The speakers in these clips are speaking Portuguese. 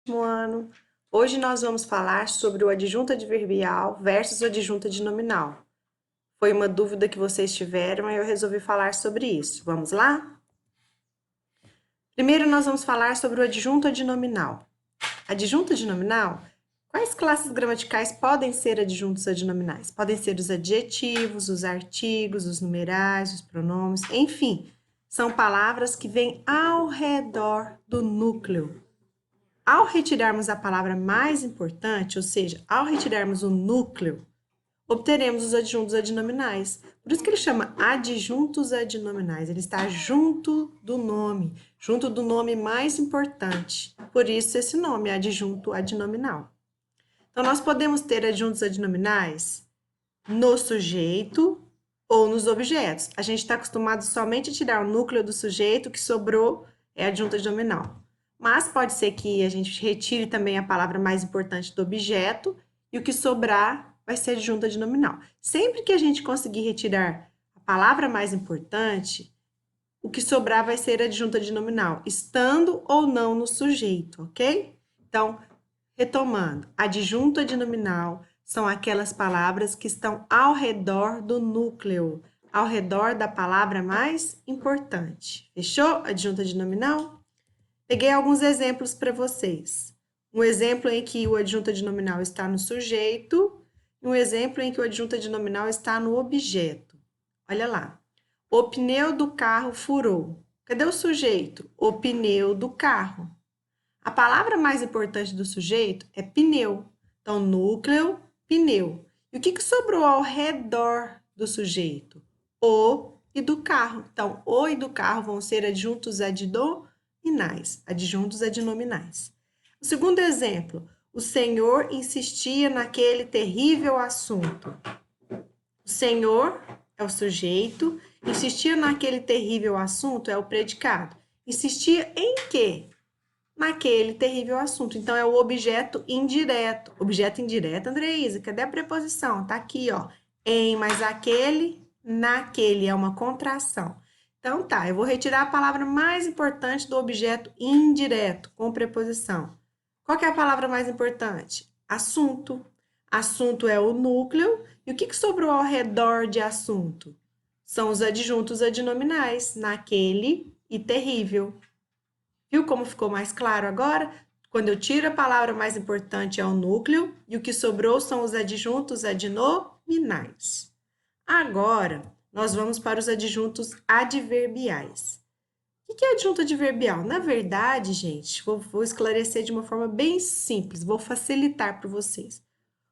sétimo ano. Hoje nós vamos falar sobre o adjunto adverbial versus o adjunto adnominal. Foi uma dúvida que vocês tiveram e eu resolvi falar sobre isso. Vamos lá? Primeiro nós vamos falar sobre o adjunto adnominal. Adjunto adnominal, quais classes gramaticais podem ser adjuntos adnominais? Podem ser os adjetivos, os artigos, os numerais, os pronomes, enfim, são palavras que vêm ao redor do núcleo. Ao retirarmos a palavra mais importante, ou seja, ao retirarmos o núcleo, obteremos os adjuntos adnominais. Por isso que ele chama adjuntos adnominais. Ele está junto do nome mais importante. Por isso esse nome, adjunto adnominal. Então, nós podemos ter adjuntos adnominais no sujeito ou nos objetos. A gente está acostumado somente a tirar o núcleo do sujeito, o que sobrou é adjunto adnominal. Mas pode ser que a gente retire também a palavra mais importante do objeto e o que sobrar vai ser adjunto adnominal. Sempre que a gente conseguir retirar a palavra mais importante, o que sobrar vai ser adjunto adnominal, estando ou não no sujeito, ok? Então, retomando, adjunto adnominal são aquelas palavras que estão ao redor do núcleo, ao redor da palavra mais importante. Fechou? Adjunto adnominal? Peguei alguns exemplos para vocês. Um exemplo em que o adjunto adnominal está no sujeito e um exemplo em que o adjunto adnominal está no objeto. Olha lá. O pneu do carro furou. Cadê o sujeito? O pneu do carro. A palavra mais importante do sujeito é pneu. Então, núcleo, pneu. E o que sobrou ao redor do sujeito? O e do carro. Então, o e do carro vão ser adjuntos adjuntos adnominais. O segundo exemplo, o senhor insistia naquele terrível assunto. O senhor é o sujeito, insistia naquele terrível assunto é o predicado. Insistia em quê? Naquele terrível assunto. Então, é o objeto indireto. Objeto indireto, Andreísa, cadê a preposição? Tá aqui, ó. Em, mais aquele, naquele, é uma contração. Então, tá, eu vou retirar a palavra mais importante do objeto indireto, com preposição. Qual que é a palavra mais importante? Assunto. Assunto é o núcleo. E o que sobrou ao redor de assunto? São os adjuntos adnominais, naquele e terrível. Viu como ficou mais claro agora? Quando eu tiro a palavra mais importante é o núcleo e o que sobrou são os adjuntos adnominais. Agora, nós vamos para os adjuntos adverbiais. O que é adjunto adverbial? Na verdade, gente, vou esclarecer de uma forma bem simples, vou facilitar para vocês.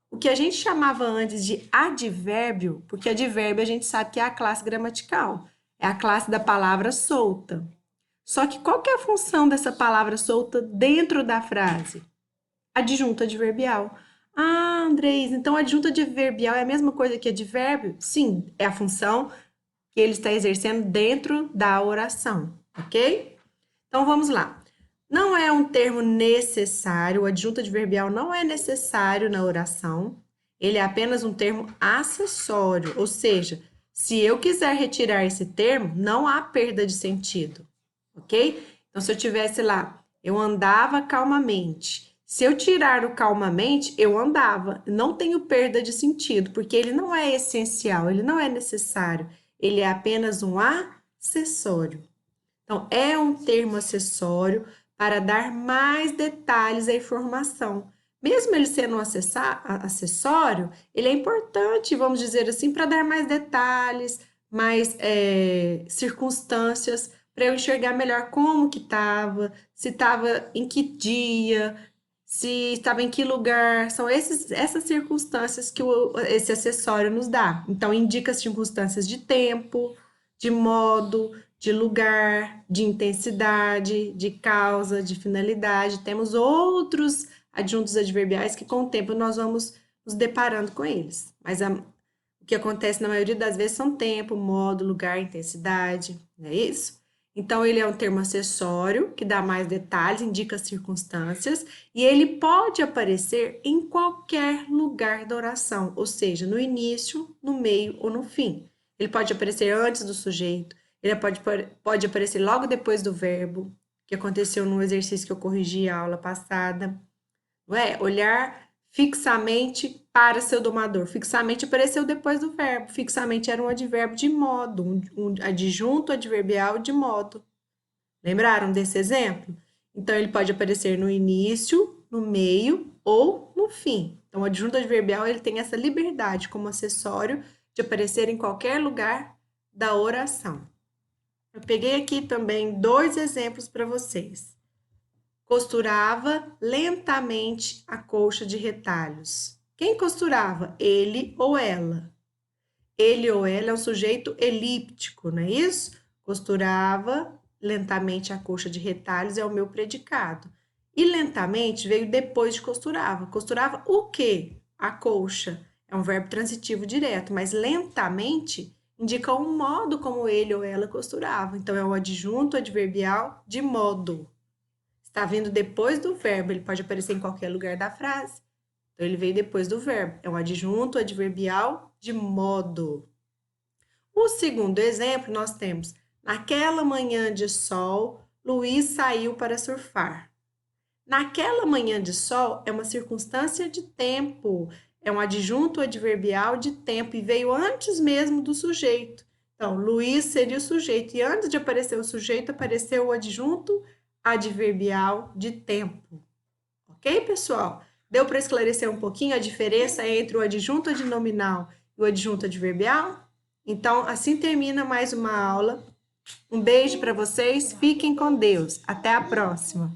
O que a gente chamava antes de advérbio, porque advérbio a gente sabe que é a classe gramatical, é a classe da palavra solta. Só que qual que é a função dessa palavra solta dentro da frase? Adjunto adverbial. Ah, Andrés, então adjunto adverbial é a mesma coisa que advérbio? Sim, é a função que ele está exercendo dentro da oração, ok? Então, vamos lá. Não é um termo necessário, o adjunto adverbial não é necessário na oração, ele é apenas um termo acessório, ou seja, se eu quiser retirar esse termo, não há perda de sentido, ok? Então, se eu tivesse lá, eu andava calmamente. Se eu tirar o calmamente, eu andava. Não tenho perda de sentido, porque ele não é essencial, ele não é necessário. Ele é apenas um acessório. Então, é um termo acessório para dar mais detalhes à informação. Mesmo ele sendo um acessório, ele é importante, vamos dizer assim, para dar mais detalhes, mais circunstâncias, para eu enxergar melhor como que estava, se estava em que dia, se estava em que lugar. São essas circunstâncias que esse acessório nos dá. Então, indica as circunstâncias de tempo, de modo, de lugar, de intensidade, de causa, de finalidade. Temos outros adjuntos adverbiais que, com o tempo, nós vamos nos deparando com eles. Mas o que acontece na maioria das vezes são tempo, modo, lugar, intensidade, não é isso? Então, ele é um termo acessório, que dá mais detalhes, indica circunstâncias, e ele pode aparecer em qualquer lugar da oração, ou seja, no início, no meio ou no fim. Ele pode aparecer antes do sujeito, ele pode aparecer logo depois do verbo, que aconteceu no exercício que eu corrigi a aula passada. não é? Olhar fixamente para seu domador. Fixamente apareceu depois do verbo. Fixamente era um advérbio de modo, um adjunto adverbial de modo. Lembraram desse exemplo? Então, ele pode aparecer no início, no meio ou no fim. Então, o adjunto adverbial ele tem essa liberdade como acessório de aparecer em qualquer lugar da oração. Eu peguei aqui também 2 exemplos para vocês. Costurava lentamente a colcha de retalhos. Quem costurava? Ele ou ela? Ele ou ela é o sujeito elíptico, não é isso? Costurava lentamente a colcha de retalhos é o meu predicado. E lentamente veio depois de costurava. Costurava o quê? A colcha. É um verbo transitivo direto, mas lentamente indica um modo como ele ou ela costurava. Então, é o adjunto adverbial de modo. Está vindo depois do verbo, ele pode aparecer em qualquer lugar da frase. Então, ele veio depois do verbo. É um adjunto adverbial de modo. O segundo exemplo, nós temos: naquela manhã de sol, Luiz saiu para surfar. Naquela manhã de sol é uma circunstância de tempo, é um adjunto adverbial de tempo e veio antes mesmo do sujeito. Então, Luiz seria o sujeito e antes de aparecer o sujeito, apareceu o adjunto adverbial de tempo. Ok, pessoal? Deu para esclarecer um pouquinho a diferença entre o adjunto adnominal e o adjunto adverbial? Então, assim termina mais uma aula. Um beijo para vocês, fiquem com Deus. Até a próxima.